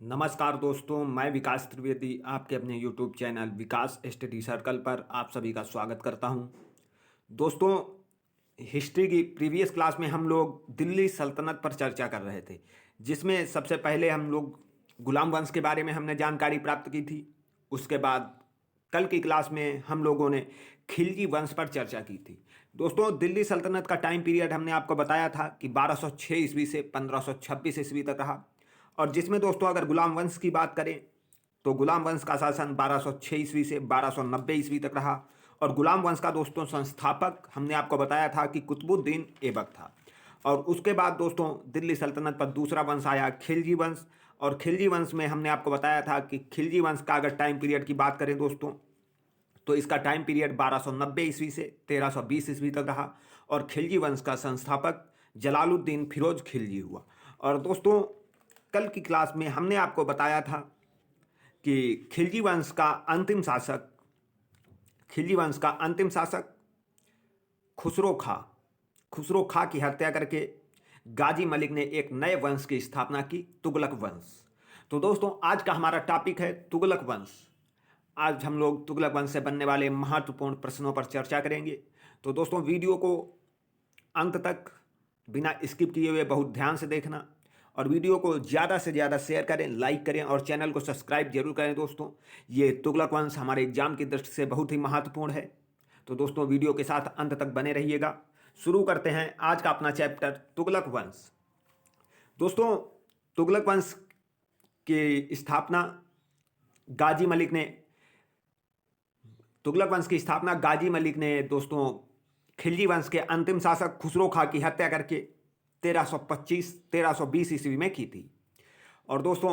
नमस्कार दोस्तों, मैं विकास त्रिवेदी आपके अपने यूट्यूब चैनल विकास स्टडी सर्कल पर आप सभी का स्वागत करता हूं। दोस्तों, हिस्ट्री की प्रीवियस क्लास में हम लोग दिल्ली सल्तनत पर चर्चा कर रहे थे, जिसमें सबसे पहले हम लोग गुलाम वंश के बारे में हमने जानकारी प्राप्त की थी। उसके बाद कल की क्लास में हम लोगों ने खिलजी वंश पर चर्चा की थी। दोस्तों, दिल्ली सल्तनत का टाइम पीरियड हमने आपको बताया था कि 1206 ईस्वी से 1526 ईस्वी तक रहा। और जिसमें दोस्तों अगर गुलाम वंश की बात करें तो गुलाम वंश का शासन 1206 ईस्वी से 1290 ईस्वी तक रहा। और गुलाम वंश का दोस्तों संस्थापक हमने आपको बताया था कि कुतुबुद्दीन ऐबक था। और उसके बाद दोस्तों दिल्ली सल्तनत पर दूसरा वंश आया खिलजी वंश। और खिलजी वंश में हमने आपको बताया था कि खिलजी वंश का अगर टाइम पीरियड की बात करें दोस्तों तो इसका टाइम पीरियड 1290 ईस्वी से 1320 ईस्वी तक रहा। और खिलजी वंश का संस्थापक जलालुद्दीन फिरोज खिलजी हुआ। और दोस्तों कल की क्लास में हमने आपको बताया था कि खिलजी वंश का अंतिम शासक खुसरो खा की हत्या करके गाजी मलिक ने एक नए वंश की स्थापना की, तुगलक वंश। तो दोस्तों आज का हमारा टॉपिक है तुगलक वंश। आज हम लोग तुगलक वंश से बनने वाले महत्वपूर्ण प्रश्नों पर चर्चा करेंगे। तो दोस्तों वीडियो को अंत तक बिना स्किप किए हुए बहुत ध्यान से देखना और वीडियो को ज़्यादा से ज़्यादा शेयर करें, लाइक करें और चैनल को सब्सक्राइब जरूर करें। दोस्तों ये तुगलक वंश हमारे एग्जाम की दृष्टि से बहुत ही महत्वपूर्ण है। तो दोस्तों वीडियो के साथ अंत तक बने रहिएगा। शुरू करते हैं आज का अपना चैप्टर तुगलक वंश। दोस्तों तुगलक वंश की स्थापना गाजी मलिक ने तुगलक वंश की स्थापना गाजी मलिक ने दोस्तों खिलजी वंश के अंतिम शासक खुसरो खा की हत्या करके 1320 ईस्वी में की थी। और दोस्तों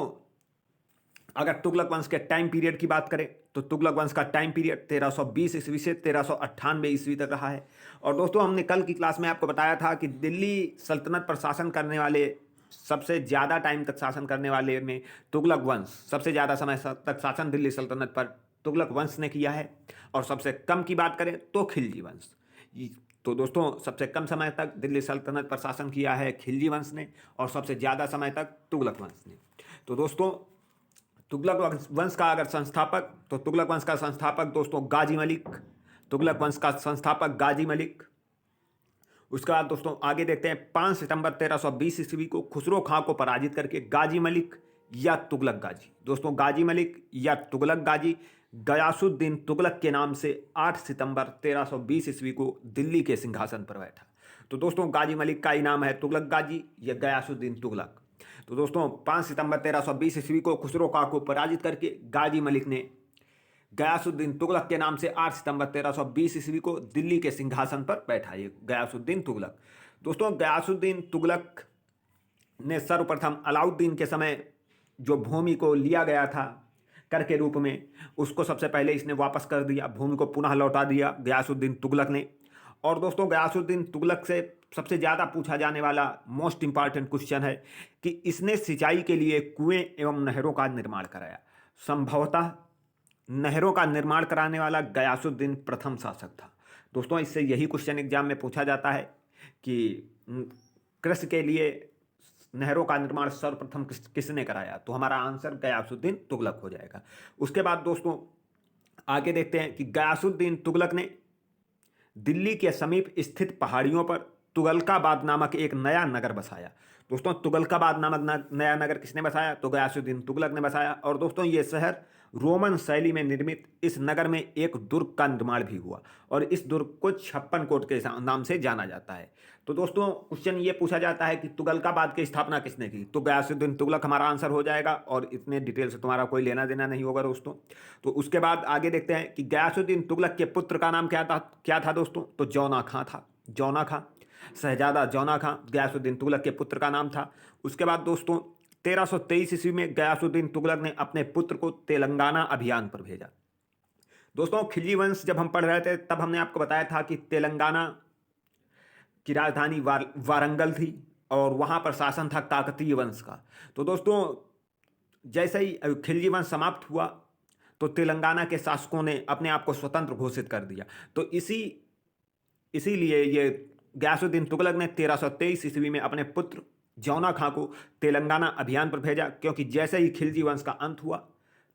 अगर तुगलक वंश के टाइम पीरियड की बात करें तो तुगलक वंश का टाइम पीरियड 1320 ईस्वी से 1398 ईस्वी तक रहा है। और दोस्तों हमने कल की क्लास में आपको बताया था कि दिल्ली सल्तनत पर शासन करने वाले सबसे ज़्यादा टाइम तक शासन करने वाले में तुगलक वंश सबसे ज़्यादा समय तक शासन दिल्ली सल्तनत पर तुगलक वंश ने किया है। और सबसे कम की बात करें तो खिलजी वंश। तो दोस्तों सबसे कम समय तक दिल्ली सल्तनत पर शासन किया है खिलजी वंश ने और सबसे ज़्यादा समय तक तुगलक वंश ने। तो दोस्तों तुगलक वंश का अगर संस्थापक तो तुगलक वंश का संस्थापक दोस्तों गाजी मलिक, तुगलक वंश का संस्थापक गाजी मलिक। उसके बाद दोस्तों आगे देखते हैं 5 सितंबर 1320 ईस्वी को खुसरो खां को पराजित करके गाजी मलिक या तुगलक गाजी, दोस्तों गाजी मलिक या तुगलक गाजी गयासुद्दीन तुगलक के नाम से 8 सितंबर 1320 ईस्वी को दिल्ली के सिंहासन पर बैठा। तो दोस्तों गाजी मलिक का ही नाम है तुगलक गाजी या गयासुद्दीन तुगलक। तो दोस्तों 5 सितंबर 1320 ईस्वी को खुसरो खां को पराजित करके गाजी मलिक ने गयासुद्दीन तुगलक के नाम से 8 सितंबर 1320 ईस्वी को दिल्ली के सिंहासन पर बैठा। ये गयासुद्दीन तुगलक। दोस्तों गयासुद्दीन तुगलक ने सर्वप्रथम अलाउद्दीन के समय जो भूमि को लिया गया था कर के रूप में, उसको सबसे पहले इसने वापस कर दिया, भूमि को पुनः लौटा दिया गयासुद्दीन तुगलक ने। और दोस्तों गयासुद्दीन तुगलक से सबसे ज़्यादा पूछा जाने वाला मोस्ट इंपॉर्टेंट क्वेश्चन है कि इसने सिंचाई के लिए कुएं एवं नहरों का निर्माण कराया। संभवतः नहरों का निर्माण कराने वाला गयासुद्दीन प्रथम शासक था। दोस्तों इससे यही क्वेश्चन एग्जाम में पूछा जाता है कि कृषि के लिए नहरों का निर्माण सर्वप्रथम किसने कराया, तो हमारा आंसर गयासुद्दीन तुगलक हो जाएगा। उसके बाद दोस्तों आगे देखते हैं कि गयासुद्दीन तुगलक ने दिल्ली के समीप स्थित पहाड़ियों पर तुगलकाबाद नामक एक नया नगर बसाया। दोस्तों तुगलकाबाद नामक नया नगर किसने बसाया, तो गयासुद्दीन तुगलक ने बसाया। और दोस्तों ये शहर रोमन शैली में निर्मित इस नगर में एक दुर्ग का निर्माण भी हुआ और इस दुर्ग को 56 कोट के नाम से जाना जाता है। तो दोस्तों क्वेश्चन ये पूछा जाता है कि तुगलकाबाद की स्थापना किसने की, तो गयासुद्दीन तुगलक हमारा आंसर हो जाएगा और इतने डिटेल से तुम्हारा कोई लेना देना नहीं होगा दोस्तों। तो उसके बाद आगे देखते हैं कि गयासुद्दीन तुगलक के पुत्र का नाम क्या था दोस्तों, तो जौना खां था। जौना खां, शहजादा जौना खां गयासुद्दीन तुगलक के पुत्र का नाम था। उसके बाद दोस्तों 1323 ईस्वी में गयासुद्दीन तुगलक ने अपने पुत्र को तेलंगाना अभियान पर भेजा। दोस्तों खिलजी वंश जब हम पढ़ रहे थे तब हमने आपको बताया था कि तेलंगाना की राजधानी वारंगल थी और वहां पर शासन था काकतीय वंश का। तो दोस्तों जैसे ही खिलजी वंश समाप्त हुआ तो तेलंगाना के शासकों ने अपने आप को स्वतंत्र घोषित कर दिया। तो इसीलिए ये गयासुद्दीन तुगलक ने 1323 ईस्वी में अपने पुत्र जौना खां को तेलंगाना अभियान पर भेजा, क्योंकि जैसे ही खिलजी वंश का अंत हुआ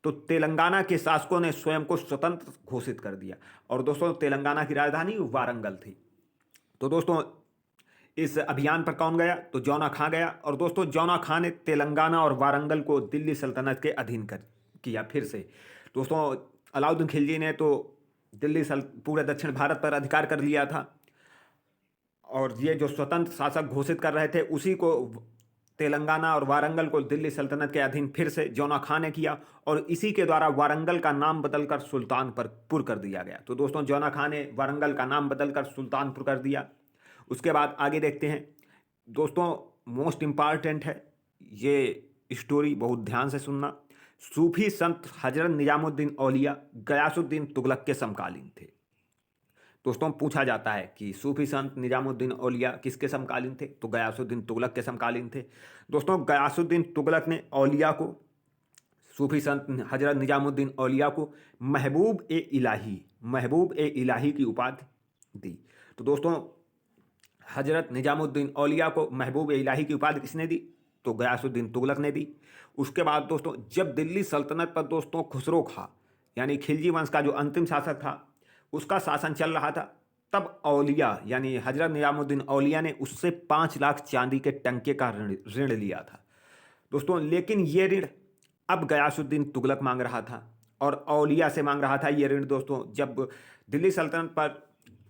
तो तेलंगाना के शासकों ने स्वयं को स्वतंत्र घोषित कर दिया। और दोस्तों तेलंगाना की राजधानी वारंगल थी। तो दोस्तों इस अभियान पर कौन गया? तो जौना खां गया। और दोस्तों जौना खां ने तेलंगाना और वारंगल को दिल्ली सल्तनत के अधीन किया फिर से। दोस्तों अलाउद्दीन खिलजी ने तो पूरे दक्षिण भारत पर अधिकार कर लिया था, और ये जो स्वतंत्र शासक घोषित कर रहे थे उसी को तेलंगाना और वारंगल को दिल्ली सल्तनत के अधीन फिर से जौना खां ने किया, और इसी के द्वारा वारंगल का नाम बदलकर सुल्तानपुर कर दिया गया। तो दोस्तों जौना खां ने वारंगल का नाम बदलकर सुल्तानपुर कर दिया। उसके बाद आगे देखते हैं। दोस्तों मोस्ट इम्पॉर्टेंट है ये स्टोरी, बहुत ध्यान से सुनना। सूफी संत हजरत निजामुद्दीन औलिया गयासुद्दीन तुगलक के समकालीन थे। दोस्तों पूछा जाता है कि सूफी संत निजामुद्दीन औलिया किसके समकालीन थे? तो गयासुद्दीन तुगलक के समकालीन थे। दोस्तों गयासुद्दीन तुगलक ने औलिया को, सूफी संत हजरत निजामुद्दीन औलिया को महबूब ए इलाही की उपाधि दी। तो दोस्तों हजरत निजामुद्दीन औलिया को महबूब ए इलाही की उपाधि किसने दी? तो गयासुद्दीन तुगलक ने दी। उसके बाद दोस्तों जब दिल्ली सल्तनत पर दोस्तों खुसरो खां यानी खिलजी वंश का जो अंतिम शासक था उसका शासन चल रहा था, तब औलिया यानी हजरत निजामुद्दीन औलिया ने उससे 5 लाख चांदी के टंके का ऋण लिया था दोस्तों। लेकिन ये ऋण अब गयासुद्दीन तुगलक मांग रहा था और औलिया से मांग रहा था ये ऋण। दोस्तों जब दिल्ली सल्तनत पर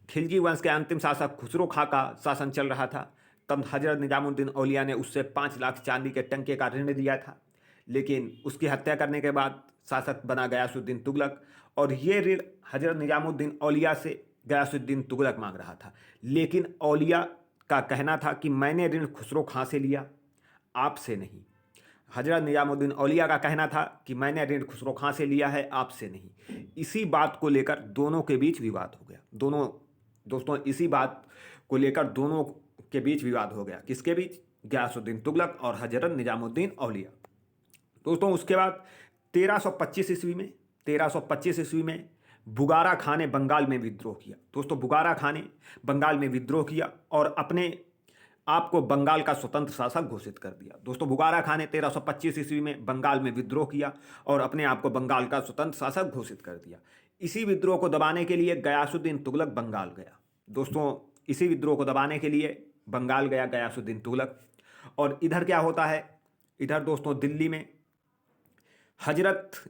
खिलजी वंश के अंतिम शासक खुसरो खां का शासन चल रहा था, तब हजरत निजामुद्दीन औलिया ने उससे 5 लाख चांदी के टंके का ऋण दिया था। लेकिन उसकी हत्या करने के बाद शासक बना गयासुद्दीन तुगलक, और ये ऋण हजरत निजामुद्दीन औलिया से गयासुद्दीन तुगलक मांग रहा था। लेकिन औलिया का कहना था कि मैंने ऋण खुसरो खां से लिया, आपसे नहीं। हजरत निजामुद्दीन औलिया का कहना था कि मैंने ऋण खुसरो खां से लिया है, आपसे नहीं। इसी बात को लेकर दोनों के बीच विवाद हो गया। दोस्तों इसी बात को लेकर दोनों के बीच विवाद हो गया। किसके बीच? गयासुद्दीन तुगलक और हजरत निजामुद्दीन औलिया। दोस्तों उसके बाद 1325 ईस्वी में बुगारा खां ने बंगाल में विद्रोह किया। दोस्तों बुगारा खां ने बंगाल में विद्रोह किया और अपने आप को बंगाल का स्वतंत्र शासक घोषित कर दिया। दोस्तों बुगारा खां ने 1325 ईस्वी में बंगाल में विद्रोह किया और अपने आप को बंगाल का स्वतंत्र शासक घोषित कर दिया। इसी विद्रोह को दबाने के लिए गयासुद्दीन तुगलक बंगाल गया। दोस्तों इसी विद्रोह को दबाने के लिए बंगाल गया गयासुद्दीन तुगलक। और इधर क्या होता है? इधर दोस्तों दिल्ली में हजरत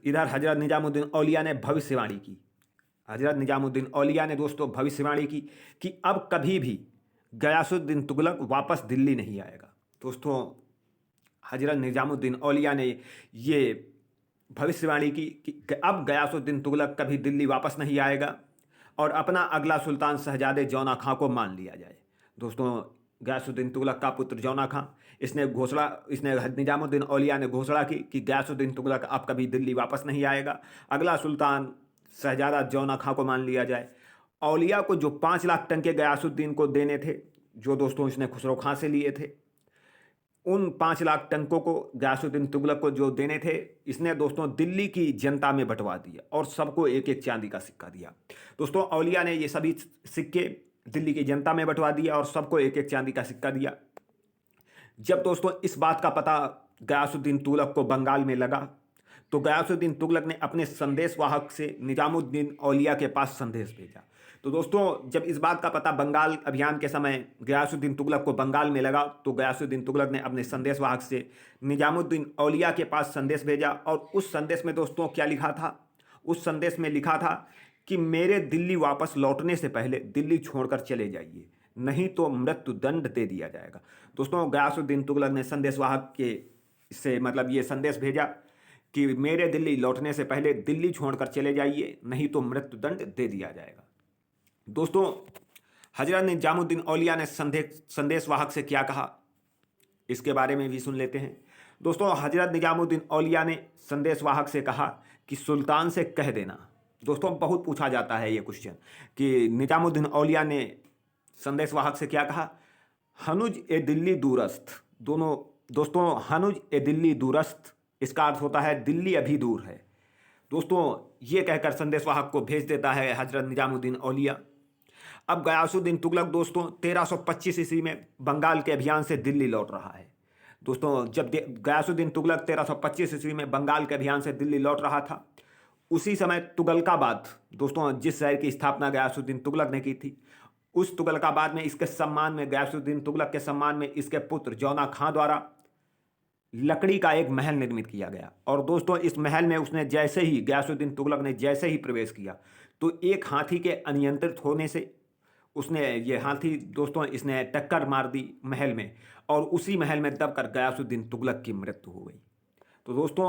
निजामुद्दीन औलिया ने भविष्यवाणी की। हजरत निजामुद्दीन औलिया ने दोस्तों भविष्यवाणी की कि अब कभी भी गयासुद्दीन तुगलक वापस दिल्ली नहीं आएगा। दोस्तों हजरत निजामुद्दीन औलिया ने ये भविष्यवाणी की कि अब गयासुद्दीन तुगलक कभी दिल्ली वापस नहीं आएगा और अपना अगला सुल्तान शहजादे जौना खां को मान लिया जाए। दोस्तों गयासुद्दीन तुगलक का पुत्र जौना खां, इसने निजामुद्दीन औलिया ने घोषणा की कि गयासुद्दीन तुगलक अब कभी दिल्ली वापस नहीं आएगा, अगला सुल्तान शहजादा जौना खां को मान लिया जाए। औलिया को जो 5 लाख टंके गयासुद्दीन को देने थे, जो दोस्तों इसने खुसरो खां से लिए थे, उन 5 लाख टंकों को गयासुद्दीन तुगलक को जो देने थे, इसने दोस्तों दिल्ली की जनता में बंटवा दिया और सबको एक एक चांदी का सिक्का दिया। दोस्तों औलिया ने ये सभी सिक्के दिल्ली की जनता में बंटवा दिया और सबको एक एक चांदी का सिक्का दिया। जब दोस्तों इस बात का पता गयासुद्दीन तुगलक को बंगाल में लगा, तो गयासुद्दीन तुगलक ने अपने संदेशवाहक से निजामुद्दीन औलिया के पास संदेश भेजा। तो दोस्तों जब इस बात का पता बंगाल अभियान के समय गयासुद्दीन तुगलक को बंगाल में लगा, तो गयासुद्दीन तुगलक ने अपने संदेशवाहक से निजामुद्दीन औलिया के पास संदेश भेजा। और उस संदेश में दोस्तों क्या लिखा था? उस संदेश में लिखा था कि मेरे दिल्ली वापस लौटने से पहले दिल्ली छोड़कर चले जाइए, नहीं तो मृत्यु दंड दे दिया जाएगा। दोस्तों गयासुद्दीन तुगलक ने संदेशवाहक के से ये संदेश भेजा कि मेरे दिल्ली लौटने से पहले दिल्ली छोड़कर चले जाइए, नहीं तो मृत्यु दंड दे दिया जाएगा। दोस्तों हजरत निजामुद्दीन औलिया ने संदेशवाहक से क्या कहा, इसके बारे में भी सुन लेते हैं। दोस्तों हजरत निजामुद्दीन औलिया ने संदेशवाहक से कहा कि सुल्तान से कह देना। दोस्तों बहुत पूछा जाता है ये क्वेश्चन कि निजामुद्दीन औलिया ने संदेशवाहक से क्या कहा? हनुज ए दिल्ली दूरस्थ। दोस्तों हनुज ए दिल्ली दूरस्थ, इसका अर्थ होता है दिल्ली अभी दूर है। दोस्तों ये कहकर संदेशवाहक को भेज देता है हजरत निजामुद्दीन औलिया। अब गयासुद्दीन तुगलक दोस्तों 1325 ईस्वी में बंगाल के अभियान से दिल्ली लौट रहा है। दोस्तों जब गयासुद्दीन तुगलक 1325 ईस्वी में बंगाल के अभियान से दिल्ली लौट रहा था, उसी समय तुगलकाबाद, दोस्तों जिस शहर की स्थापना गयासुद्दीन तुगलक ने की थी, उस तुगलकाबाद में इसके सम्मान में, गयासुद्दीन तुगलक के सम्मान में इसके पुत्र जौना खां द्वारा लकड़ी का एक महल निर्मित किया गया। और दोस्तों इस महल में उसने जैसे ही, गयासुद्दीन तुगलक ने जैसे ही प्रवेश किया तो एक हाथी के अनियंत्रित होने से उसने, ये हाथी दोस्तों इसने टक्कर मार दी महल में, और उसी महल में दबकर गयासुद्दीन तुगलक की मृत्यु हो गई। तो दोस्तों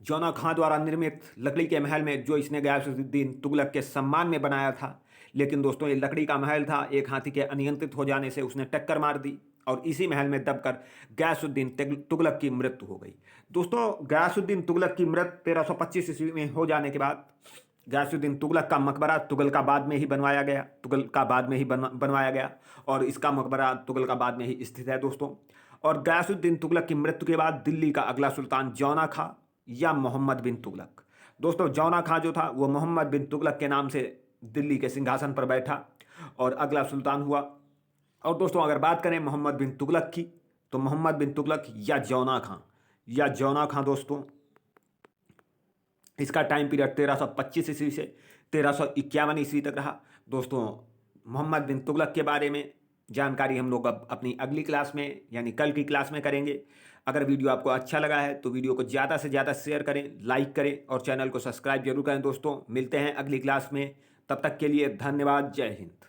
जौना खां द्वारा निर्मित लकड़ी के महल में, जो इसने गयासुद्दीन तुगलक के सम्मान में बनाया था, लेकिन दोस्तों ये लकड़ी का महल था, एक हाथी के अनियंत्रित हो जाने से उसने टक्कर मार दी और इसी महल में दबकर गयासुद्दीन तुगलक की मृत्यु हो गई। दोस्तों गयासुद्दीन तुगलक की मृत्यु 1325 ईस्वी में हो जाने के बाद गयासुद्दीन तुगलक का मकबरा तुगलकाबाद में ही बनवाया गया और इसका मकबरा तुगलकाबाद में ही स्थित है दोस्तों। और गयासुद्दीन तुगलक की मृत्यु के बाद दिल्ली का अगला सुल्तान जौना खां या मोहम्मद बिन तुगलक, दोस्तों जौना खां जो था वो मोहम्मद बिन तुगलक के नाम से दिल्ली के सिंहासन पर बैठा और अगला सुल्तान हुआ। और दोस्तों अगर बात करें मोहम्मद बिन तुगलक की, तो मोहम्मद बिन तुगलक या जौना खां दोस्तों, इसका टाइम पीरियड 1325 ईस्वी से 1351 ईस्वी तक रहा। दोस्तों मोहम्मद बिन तुगलक के बारे में जानकारी हम लोग अब अपनी अगली क्लास में, यानी कल की क्लास में करेंगे। अगर वीडियो आपको अच्छा लगा है तो वीडियो को ज़्यादा से ज़्यादा शेयर करें, लाइक करें और चैनल को सब्सक्राइब जरूर करें। दोस्तों मिलते हैं अगली क्लास में, तब तक के लिए धन्यवाद। जय हिंद।